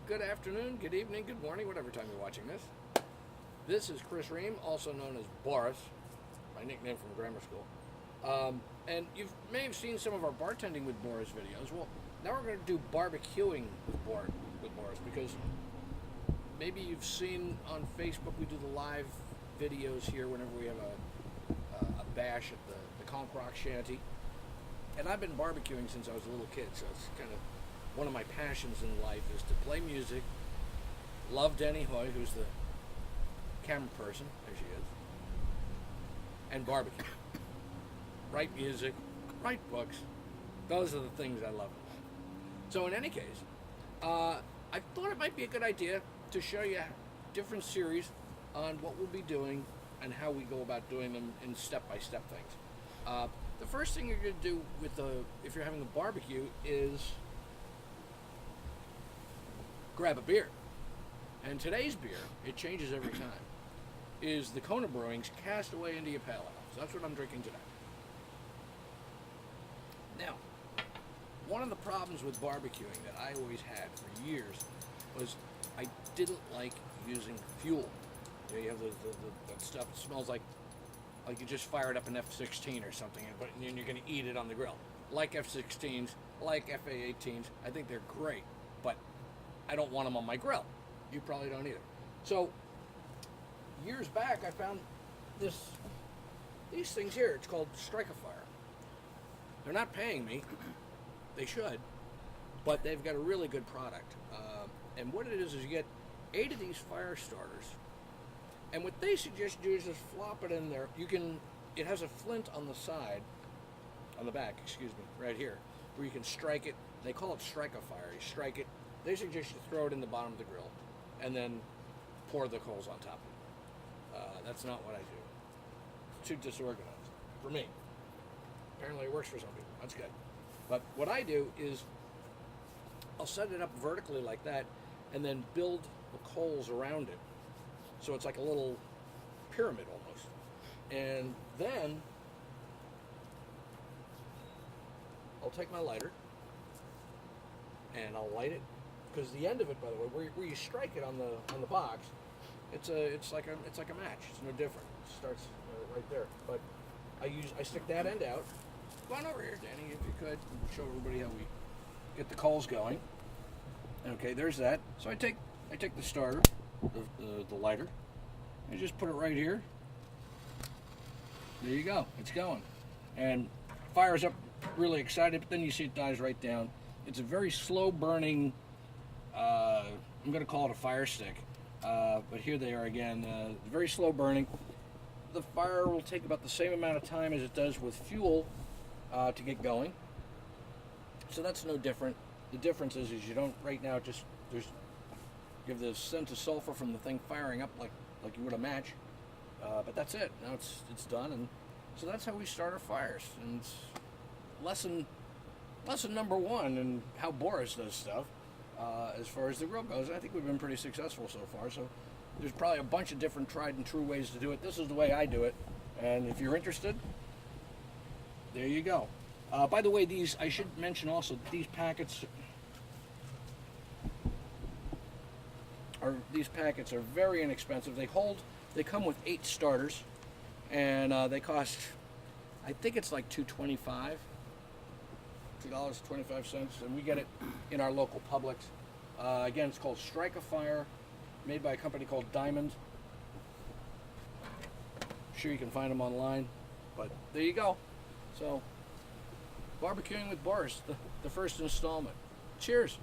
good afternoon, good evening, good morning, whatever time you're watching this. This is Chris Ream, also known as Boris, my nickname from grammar school. And you may have seen some of our bartending with Boris videos. Well, now we're going to do barbecuing with Boris, because maybe you've seen on Facebook we do the live videos here whenever we have a bash at the Conch Rock Shanty. And I've been barbecuing since I was a little kid, so it's kind of one of my passions in life is to play music, love Denny Hoy, who's the camera person, there she is, and barbecue. Write music, write books. Those are the things I love. So in any case, I thought it might be a good idea to show you different series on what we'll be doing and how we go about doing them in step-by-step things. The first thing you're going to do if you're having a barbecue is grab a beer. And today's beer, it changes every time, is the Kona Brewing's Castaway India Pale Ale. So that's what I'm drinking today. Now, one of the problems with barbecuing that I always had for years was I didn't like using fuel. You have that stuff that smells like you just fired up an F-16 or something, and you're going to eat it on the grill. Like F-16s, like FA-18s, I think they're great, but I don't want them on my grill. You probably don't either. So, years back, I found these things here. It's called Strike-A-Fire. They're not paying me. They should, but they've got a really good product. And what it is you get 8 of these fire starters. And what they suggest you do is just flop it in there. It has a flint on the side, on the back, excuse me, right here, where you can strike it. They call it Strike-A-Fire. You strike it. They suggest you throw it in the bottom of the grill and then pour the coals on top of it. That's not what I do. It's too disorganized for me. Apparently it works for some people. That's good. But what I do is I'll set it up vertically like that and then build the coals around it. So it's like a little pyramid almost. And then I'll take my lighter and I'll light it, because the end of it, by the way, where you strike it on the box, it's like a match. It's no different. It starts right there. But I stick that end out. Go on over here, Danny, if you could. Show everybody how we get the coals going. Okay, there's that. So I take the starter, the lighter, and just put it right here. There you go. It's going. And fires up really excited, but then you see it dies right down. It's a very slow burning, I'm going to call it a fire stick, but here they are again, very slow burning. The fire will take about the same amount of time as it does with fuel to get going. So that's no different. The difference is you don't right now you have the scent of sulfur from the thing firing up like you would a match, but that's it. Now it's done, and so that's how we start our fires. And lesson number 1 in how Boris does stuff as far as the grill goes. I think we've been pretty successful so far. So there's probably a bunch of different tried and true ways to do it. This is the way I do it, and if you're interested, there you go. By the way, I should mention also, these packets are very inexpensive. They come with 8 starters, and they cost, I think it's like $2.25, and we get it in our local Publix. Again, it's called Strike-A-Fire, made by a company called Diamond. I'm sure you can find them online, but there you go. So, barbecuing with Boris, the first installment. Cheers.